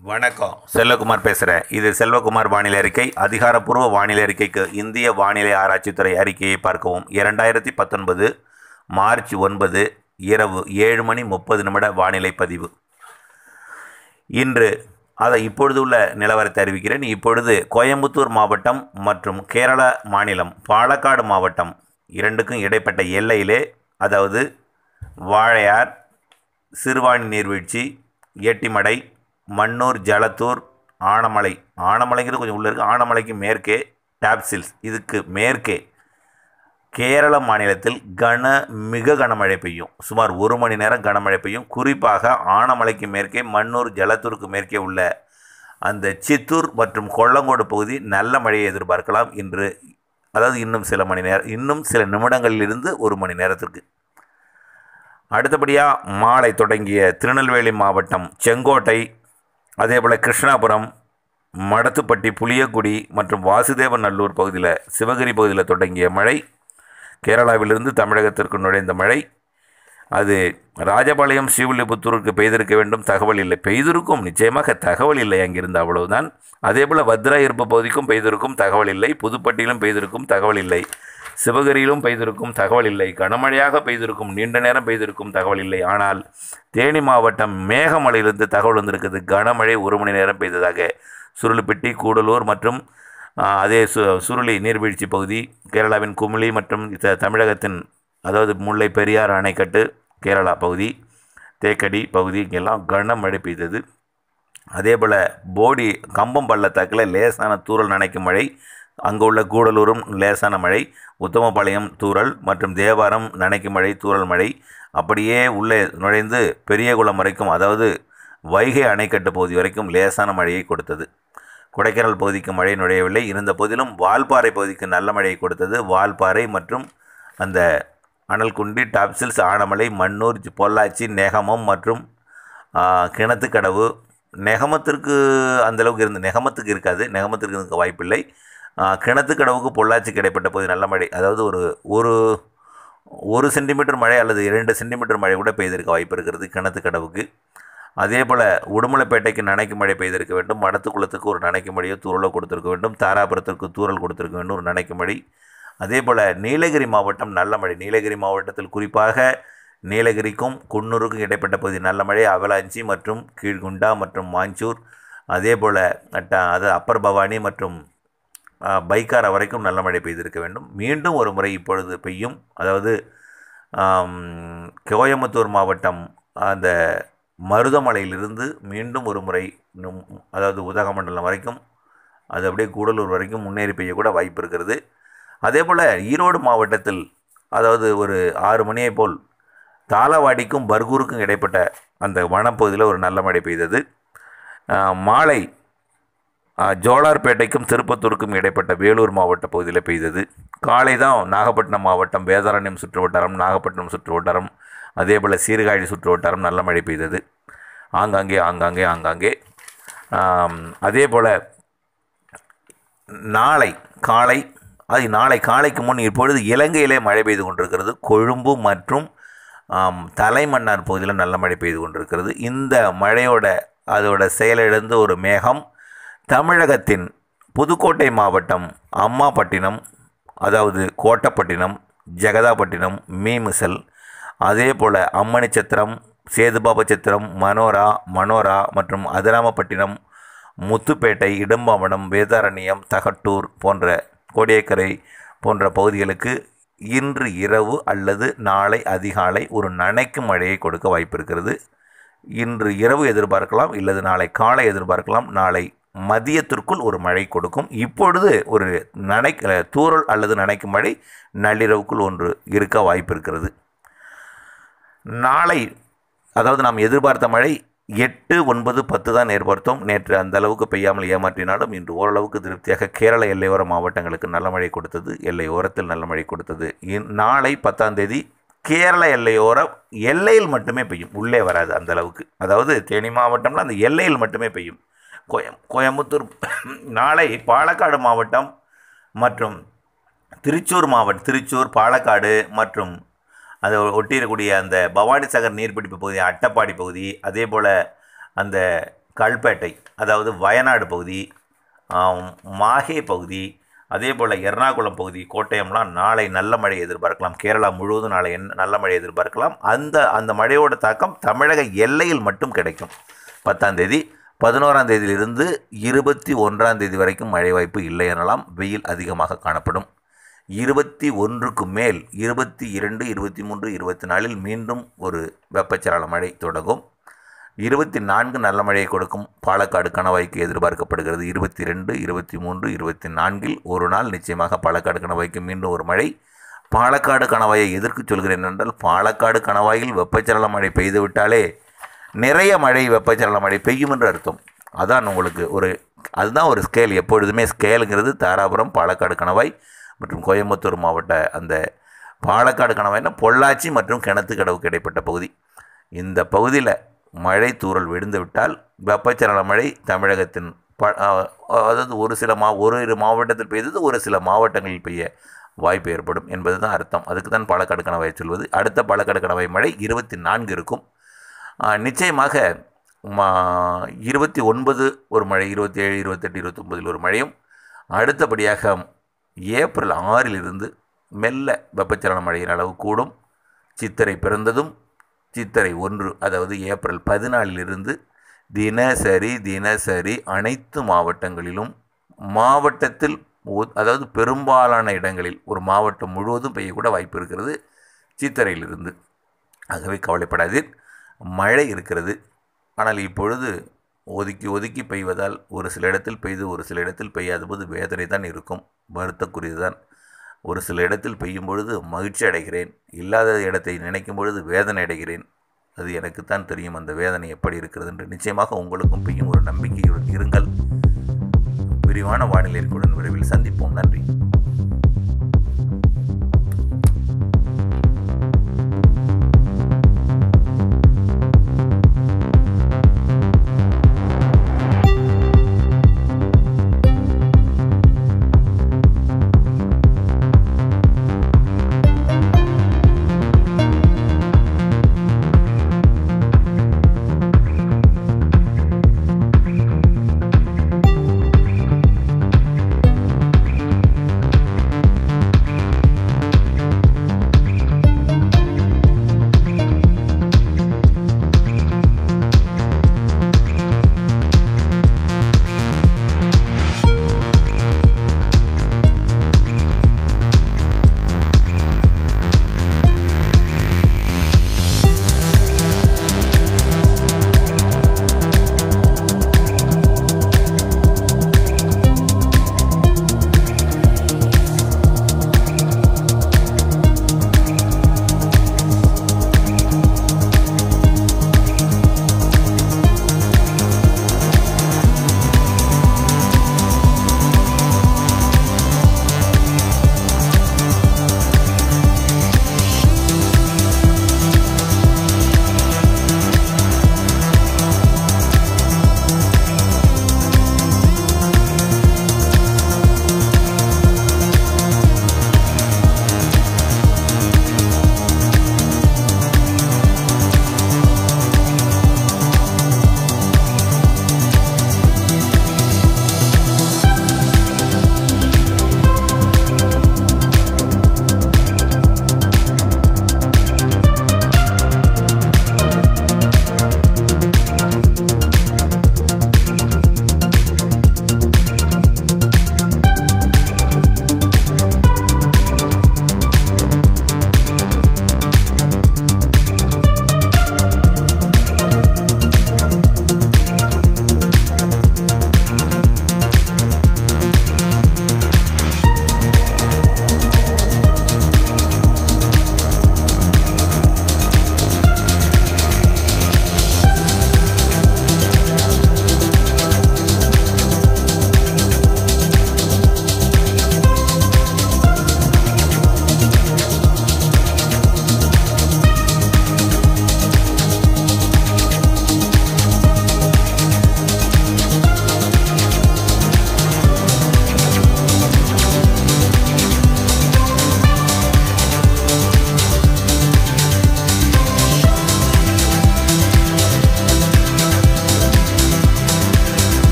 வணக்கம், செல்வகுமார் பேசுகிறேன். இது செல்வகுமார் வானிலை அறிக்கை. அதிகாரப்பூர்வ வானிலை அறிக்கைக்கு இந்திய வானிலை ஆராய்ச்சித்துறை அறிக்கையை பார்க்கவும். 2019 மார்ச் 9 இரவு 7:30 வானிலை பதிவு. இன்று இப்பொழுது உள்ள நிலவரத்தை அறிவிக்கிறேன். இப்பொழுது கோயம்புத்தூர் மாவட்டம் மற்றும் கேரள மாநிலம் பாலக்காடு மாவட்டம் இரண்டுக்கும் இடைப்பட்ட எல்லையிலே, அதாவது வாழையார், சிறுவாணி நீர்வீழ்ச்சி, எட்டிமடை, மன்னூர், ஜலத்தூர், ஆனமலைங்கிறது கொஞ்சம் உள்ளே இருக்குது. ஆனமலைக்கு மேற்கே டாப்சில்ஸ், இதுக்கு மேற்கே கேரள மாநிலத்தில் மிக கனமழை பெய்யும். சுமார் 1 மணி நேரம் கனமழை பெய்யும். குறிப்பாக ஆனமலைக்கு மேற்கே, மன்னூர், ஜலத்தூருக்கு மேற்கே உள்ள அந்த சித்தூர் மற்றும் கொல்லங்கோடு பகுதி நல்ல மழையை எதிர்பார்க்கலாம் இன்று. அதாவது இன்னும் சில நிமிடங்களிலிருந்து 1 மணி நேரத்திற்கு. அடுத்தபடியாக மாலை தொடங்கிய திருநெல்வேலி மாவட்டம் செங்கோட்டை, அதேபோல் கிருஷ்ணாபுரம், மடத்துப்பட்டி, புளியக்குடி மற்றும் வாசுதேவநல்லூர் பகுதியில், சிவகிரி பகுதியில் தொடங்கிய மழை கேரளாவிலிருந்து தமிழகத்திற்கு நுழைந்த மழை. அது ராஜபாளையம், ஸ்ரீவில்லிபுத்தூருக்கு பெய்திருக்க வேண்டும், தகவல் இல்லை. பெய்திருக்கும், நிச்சயமாக தகவல் இல்லை அங்கிருந்து, அவ்வளவுதான். அதேபோல் வத்ரா இருப்பு பகுதிக்கும் பெய்திருக்கும், தகவல் இல்லை. புதுப்பட்டியிலும் பெய்திருக்கும், தகவல் இல்லை. சிவகிரியிலும் பெய்திருக்கும், தகவல் இல்லை. கனமழையாக பெய்திருக்கும், நீண்ட நேரம் பெய்திருக்கும், தகவல் இல்லை. ஆனால் தேனி மாவட்டம் மேகமலையிலிருந்து தகவல் வந்திருக்குது, கனமழை 1 மணி நேரம் பெய்ததாக. சுருளிப்பட்டி, கூடலூர் மற்றும் அதே சுருளி நீர்வீழ்ச்சி பகுதி, கேரளாவின் குமிளி மற்றும் தமிழகத்தின், அதாவது முல்லை பெரியார் அணைக்கட்டு கேரளா பகுதி, தேக்கடி பகுதி, இங்கெல்லாம் கனமழை பெய்தது. அதேபோல் போடி கம்பம் பள்ளத்தாக்கில் லேசான தூறல் நனைக்கும் மழை. அங்கே உள்ள கூடலூரும் லேசான மழை. உத்தமபாளையம் தூறல் மற்றும் தேவாரம் நனைக்கும் மழை, தூறல் மழை. அப்படியே உள்ளே நுழைந்து பெரியகுளம் வரைக்கும், அதாவது வைகை அணைக்கட்டு பகுதி வரைக்கும் லேசான மழையை கொடுத்தது. கொடைக்கானல் பகுதிக்கு மழை நுழையவில்லை. இருந்த போதிலும் வால்பாறை பகுதிக்கு நல்ல மழையை கொடுத்தது. வால்பாறை மற்றும் அந்த அனல்குண்டி, டாப்சில்ஸ், ஆனமலை, மன்னூர், பொள்ளாச்சி, நெகமம் மற்றும் கிணத்துக்கடவு. நெகமத்திற்கு அந்தளவுக்கு நெகமத்துக்கு இருக்காது, நெகமத்திற்கு இருக்க வாய்ப்பில்லை. கிணத்துக்கடவுக்கு பொள்ளாச்சிக்கு இடைப்பட்ட போது நல்ல மழை, அதாவது ஒரு சென்டிமீட்டர் மழை அல்லது 2 சென்டிமீட்டர் மழை கூட பெய்திருக்க வாய்ப்பு இருக்கிறது கிணத்துக்கடவுக்கு. அதேபோல் உடுமலைப்பேட்டைக்கு நனைக்கும் மழை பெய்திருக்க வேண்டும். மடத்துக்குளத்துக்கு ஒரு நனைக்கும் மழையோ தூரலோ கொடுத்துருக்க வேண்டும். தாராபுரத்திற்கு தூரல் கொடுத்துருக்க வேண்டும், ஒரு நனைக்கும் மழை. அதேபோல் நீலகிரி மாவட்டம் நல்ல மழை. நீலகிரி மாவட்டத்தில் குறிப்பாக நீலகிரிக்கும் குன்னூருக்கும் இடைப்பட்ட பகுதி நல்ல மழை. அவலாஞ்சி மற்றும் கீழ்குண்டா மற்றும் மாஞ்சூர், அதேபோல் அப்பர் பவானி மற்றும் பைக்காரா வரைக்கும் நல்ல மழை பெய்திருக்க வேண்டும். மீண்டும் ஒரு முறை இப்பொழுது பெய்யும். அதாவது கோயம்புத்தூர் மாவட்டம் அந்த மருதமலையிலிருந்து மீண்டும் ஒரு முறை, அதாவது உதகமண்டலம் வரைக்கும், அது அப்படியே கூடலூர் வரைக்கும் முன்னேறி பெய்யக்கூட வாய்ப்பு இருக்கிறது. அதேபோல் ஈரோடு மாவட்டத்தில், அதாவது ஒரு 6 மணியை போல் தாளவாடிக்கும் பர்கூருக்கும் இடைப்பட்ட அந்த வனப்பகுதியில் ஒரு நல்ல மழை பெய்தது. மாலை ஜோலார்பேட்டைக்கும் திருப்பத்தூருக்கும் இடைப்பட்ட வேலூர் மாவட்ட பகுதியில் பெய்தது. காலை தான் நாகப்பட்டினம் மாவட்டம் வேதாரண்யம் சுற்று வட்டாரம், நாகப்பட்டினம் சுற்று வட்டாரம், அதேபோல் சீர்காழி சுற்று வட்டாரம் நல்ல மழை பெய்தது. ஆங்காங்கே. அதேபோல் நாளை காலைக்கு முன் இப்பொழுது இலங்கையிலே மழை பெய்து கொண்டிருக்கிறது. கொழும்பு மற்றும் தலைமன்னார் பகுதியில் நல்ல மழை பெய்து கொண்டிருக்கிறது. இந்த அதோட செயலிழந்து ஒரு மேகம் தமிழகத்தின் புதுக்கோட்டை மாவட்டம் அம்மாப்பட்டினம், அதாவது கோட்டப்பட்டினம், ஜெகதாப்பட்டினம், மீமிசல், அதேபோல் அம்மணிச்சத்திரம், சேதுபாபச்சத்திரம், மனோரா மற்றும் அதிராமப்பட்டினம், முத்துப்பேட்டை, இடும்பாவனம், வேதாரண்யம், தகட்டூர் போன்ற, கோடியக்கரை போன்ற பகுதிகளுக்கு இன்று இரவு அல்லது நாளை அதிகாலை ஒரு நனைக்கும் மழையை கொடுக்க வாய்ப்பு இருக்கிறது. இன்று இரவு எதிர்பார்க்கலாம், இல்லது நாளை காலை எதிர்பார்க்கலாம். நாளை மதியத்திற்குள் ஒரு மழை கொடுக்கும். இப்பொழுது ஒரு தூறல் அல்லது நனைக்கும் மழை நள்ளிரவுக்குள் ஒன்று இருக்க வாய்ப்பு இருக்கிறது. நாளை, அதாவது நாம் எதிர்பார்த்த மழை 8, 9, 10 தான் எதிர்பார்த்தோம். நேற்று அந்த அளவுக்கு பெய்யாமல் ஏமாற்றினாலும் இன்று ஓரளவுக்கு திருப்தியாக கேரள எல்லையோர மாவட்டங்களுக்கு நல்ல மழை கொடுத்தது. எல்லையோரத்தில் நல்ல மழை கொடுத்தது. நாளை 10ஆம் தேதி கேரள எல்லையில் மட்டுமே பெய்யும், உள்ளே வராது அந்த அளவுக்கு. அதாவது தேனி மாவட்டம்ல அந்த எல்லையில் மட்டுமே பெய்யும். கோயம்புத்தூர், நாளை பாலக்காடு மாவட்டம் மற்றும் திருச்சூர், பாலக்காடு மற்றும் அதை ஒட்டியிருக்கக்கூடிய அந்த பவானிசாகர் நீர்பிடிப்பு பகுதி, அட்டப்பாடி பகுதி, அதே போல் அந்த கல்பேட்டை, அதாவது வயநாடு பகுதி, மாஹே பகுதி, அதே போல் எர்ணாகுளம் பகுதி, கோட்டயம்லாம் நாளை நல்ல மழை எதிர்பார்க்கலாம். கேரளா முழுவதும் நாளை நல்ல மழை எதிர்பார்க்கலாம். அந்த மழையோட தாக்கம் தமிழக எல்லையில் மட்டும் கிடைக்கும். 10ஆம் தேதி, 11ஆம் தேதியிலிருந்து 21ஆம் தேதி வரைக்கும் மழை வாய்ப்பு இல்லை எனலாம். வெயில் அதிகமாக காணப்படும். 21க்கு மேல் 22, 23, 24 மீண்டும் ஒரு வெப்பச்சலன மழை தொடங்கும். 24 நல்ல மழையை கொடுக்கும். பாலக்காடு கணவாய்க்கு எதிர்பார்க்கப்படுகிறது. 22, 23, 24 ஒரு நாள் நிச்சயமாக பாலக்காடு கணவாய்க்கு மீண்டும் ஒரு மழை. பாலக்காடு கணவாயை எதற்கு சொல்கிறேன் என்றால், பாலக்காடு கணவாயில் வெப்பச்சலன மழை பெய்துவிட்டாலே நிறைய மழை வெப்பச்சலன மழை பெய்யும் என்று அர்த்தம். அதான் உங்களுக்கு அதுதான் ஒரு ஸ்கேல். எப்பொழுதுமே ஸ்கேலுங்கிறது தாராபுரம், பாலக்காடு கணவாய் மற்றும் கோயம்புத்தூர் மாவட்ட அந்த பாலக்காடு கணவாய்னா பொள்ளாச்சி மற்றும் கிணத்துக்கடவுக்கு இடைப்பட்ட பகுதி. இந்த பகுதியில் மழை தூறல் விழுந்து விட்டால் வெப்பச்சலன மழை தமிழகத்தின் அதாவது ஒரு மாவட்டத்தில் பெய்தது ஒரு சில மாவட்டங்களில் பெய்ய வாய்ப்பு ஏற்படும் என்பது தான் அர்த்தம். அதுக்கு தான் பாலக்காடு கணவாயை சொல்வது. அடுத்த பாலக்காடு கணவாய் மழை 24 இருக்கும். நிச்சயமாக 29 ஒரு மழை, 27, 28, 29 ஒரு மழையும். அடுத்தபடியாக ஏப்ரல் 6 மெல்ல வெப்பச்சலன மழையின் அளவு கூடும். சித்திரை பிறந்ததும் சித்திரை 1, அதாவது ஏப்ரல் 14 தினசரி அனைத்து மாவட்டங்களிலும் மாவட்டத்தில் அதாவது பெரும்பாலான இடங்களில் ஒரு மாவட்டம் முழுவதும் பெய்யக்கூட வாய்ப்பு இருக்கிறது சித்திரையிலிருந்து. ஆகவே கவலைப்படாதீர், மழை இருக்கிறது. ஆனால் இப்பொழுது ஒதுக்கி பெய்வதால் ஒரு சில இடத்தில் பெய்து ஒரு சில இடத்தில் பெய்யாத போது வேதனை தான் இருக்கும், வருத்தக்குரியது தான். ஒரு சில இடத்தில் பெய்யும் பொழுது மகிழ்ச்சி அடைகிறேன், இல்லாத இடத்தை நினைக்கும் பொழுது வேதனை அடைகிறேன். அது எனக்குத்தான் தெரியும் அந்த வேதனை எப்படி இருக்கிறது என்று. நிச்சயமாக உங்களுக்கும் பெய்யும் ஒரு நம்பிக்கையுடன் இருங்கள். விரிவான வானிலை விரைவில் சந்திப்போம். நன்றி.